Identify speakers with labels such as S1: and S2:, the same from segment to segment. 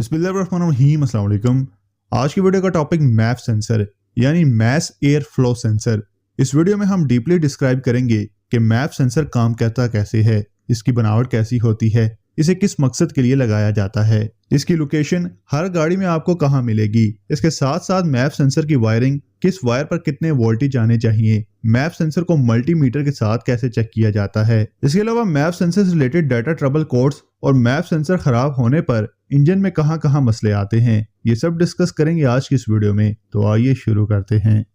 S1: बिस्मिल्लाहिर्रहमानिर्रहीम, अस्सलाम वालेकुम। आज की वीडियो का टॉपिक मैफ सेंसर यानी मैस एयर फ्लो सेंसर। इस वीडियो में हम डीपली डिस्क्राइब करेंगे कि मैफ सेंसर काम करता कैसे है, इसकी बनावट कैसी होती है, इसे किस मकसद के लिए लगाया जाता है, इसकी लोकेशन हर गाड़ी में आपको कहां मिलेगी, इसके साथ साथ मैफ सेंसर की वायरिंग, किस वायर पर कितने वोल्टेज आने चाहिए, मैप सेंसर को मल्टीमीटर के साथ कैसे चेक किया जाता है। इसके अलावा मैप सेंसर से रिलेटेड डाटा ट्रबल कोड्स और मैप सेंसर खराब होने पर इंजन में कहां मसले आते हैं, ये सब डिस्कस करेंगे आज की इस वीडियो में। तो आइए शुरू करते हैं।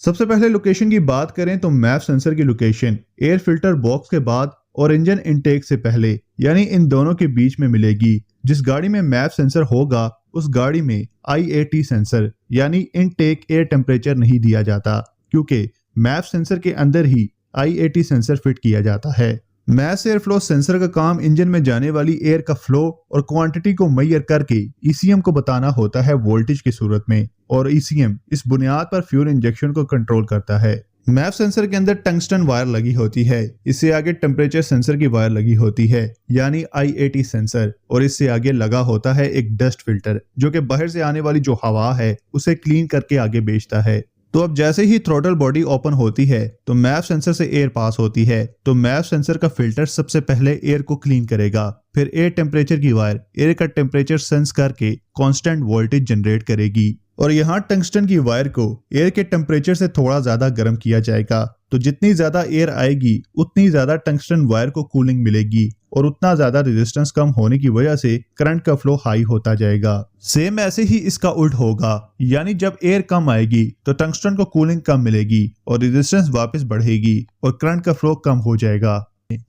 S1: सबसे पहले लोकेशन की बात करें तो मैप सेंसर की लोकेशन एयर फिल्टर बॉक्स के बाद और इंजन इनटेक से पहले यानी इन दोनों के बीच में मिलेगी। जिस गाड़ी में मैप सेंसर होगा उस गाड़ी में IAT सेंसर यानी इनटेक एयर टेम्परेचर नहीं दिया जाता, क्योंकि मैप सेंसर के अंदर ही IAT सेंसर फिट किया जाता है। मैस एयर फ्लो सेंसर का काम इंजन में जाने वाली एयर का फ्लो और क्वांटिटी को मैयर करके ECM को बताना होता है वोल्टेज की सूरत में, और ECM इस बुनियाद पर फ्यूल इंजेक्शन को कंट्रोल करता है। मैप सेंसर के अंदर टंगस्टन वायर लगी होती है, इससे आगे टेम्परेचर सेंसर की वायर लगी होती है यानी IAT सेंसर, और इससे आगे लगा होता है एक डस्ट फिल्टर जो कि बाहर से आने वाली जो हवा है उसे क्लीन करके आगे भेजता है। तो अब जैसे ही थ्रोटल बॉडी ओपन होती है तो मैप सेंसर से एयर पास होती है, तो मैप सेंसर का फिल्टर सबसे पहले एयर को क्लीन करेगा, फिर एयर टेम्परेचर की वायर एयर का टेम्परेचर सेंस करके कांस्टेंट वोल्टेज जनरेट करेगी, और यहाँ टंगस्टन की वायर को एयर के टेम्परेचर से थोड़ा ज्यादा गर्म किया जाएगा। तो जितनी ज्यादा एयर आएगी उतनी ज्यादा टंगस्टन वायर को कूलिंग मिलेगी, और उतना ज्यादा रेजिस्टेंस कम होने की वजह से करंट का फ्लो हाई होता जाएगा। सेम ऐसे ही इसका उल्ट होगा, यानी जब एयर कम आएगी तो टंगस्टन को कूलिंग कम मिलेगी और रेजिस्टेंस वापस बढ़ेगी और करंट का फ्लो कम हो जाएगा।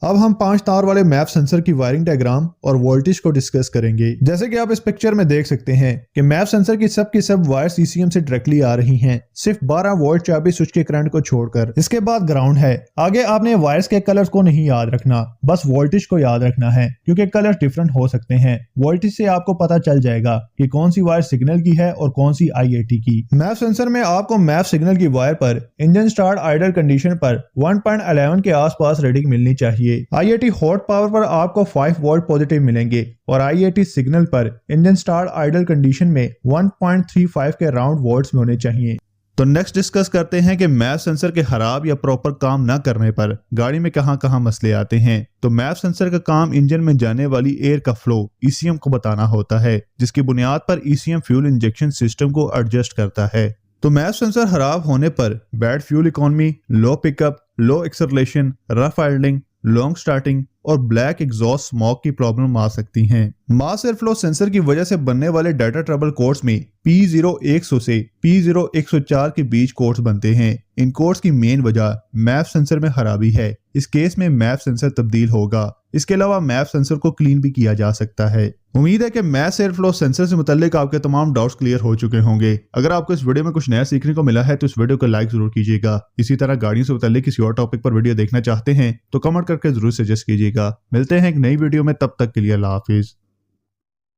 S1: अब हम 5 तार वाले मैप सेंसर की वायरिंग डायग्राम और वोल्टेज को डिस्कस करेंगे। जैसे कि आप इस पिक्चर में देख सकते हैं कि मैप सेंसर की सब वायर्स ECM से डायरेक्टली आ रही हैं, सिर्फ 12 वोल्ट 24 स्विच के करंट को छोड़कर। इसके बाद ग्राउंड है। आगे आपने वायर्स के कलर्स को नहीं याद रखना, बस वोल्टेज को याद रखना है, क्योंकि कलर डिफरेंट हो सकते हैं। वोल्टेज से आपको पता चल जाएगा कि कौन सी वायर सिग्नल की है और कौन सी IAT की। मैप सेंसर में आपको मैप सिग्नल की वायर पर इंजन स्टार्ट आइडल कंडीशन पर 1.11 के आसपास रीडिंग मिलनी चाहिए। IAT हॉट पावर पर आपको 5 वोल्ट पॉजिटिव मिलेंगे, और IAT सिग्नल पर इंजन स्टार्ट आइडल कंडीशन में 1.35 के राउंड वोल्ट्स में होने चाहिए। तो नेक्स्ट डिस्कस करते हैं कि मैप सेंसर के खराब या प्रॉपर काम ना करने पर गाड़ी में कहां मसले आते हैं। तो मैप सेंसर का काम इंजन में जाने वाली एयर का फ्लो ECM को बताना होता है, जिसकी बुनियाद पर ECM फ्यूल इंजेक्शन सिस्टम को एडजस्ट करता है। तो मैप सेंसर खराब होने पर bad fuel economy, low pickup, low acceleration, rough idling, long starting और ब्लैक एग्जॉस्ट स्मोक की प्रॉब्लम आ सकती हैं। मास एयर फ्लो सेंसर की वजह से बनने वाले डाटा ट्रबल कोड्स में P0100 से P0104 के बीच कोड्स बनते हैं। इन कोड्स की मेन वजह मैप सेंसर में खराबी है। इस केस में मैप सेंसर तब्दील होगा। इसके अलावा मैप सेंसर को क्लीन भी किया जा सकता है। उम्मीद है कि मैस एयर फ्लो सेंसर से मुताल्लिक आपके तमाम डाउट्स क्लियर हो चुके होंगे। अगर आपको इस वीडियो में कुछ नया सीखने को मिला है तो इस वीडियो को लाइक जरूर कीजिएगा। इसी तरह गाड़ियों से मुताल्लिक किसी और टॉपिक पर वीडियो देखना चाहते हैं तो कमेंट करके जरूर सजेस्ट कीजिएगा। मिलते हैं एक नई वीडियो में, तब तक के लिए अल्लाह हाफिज।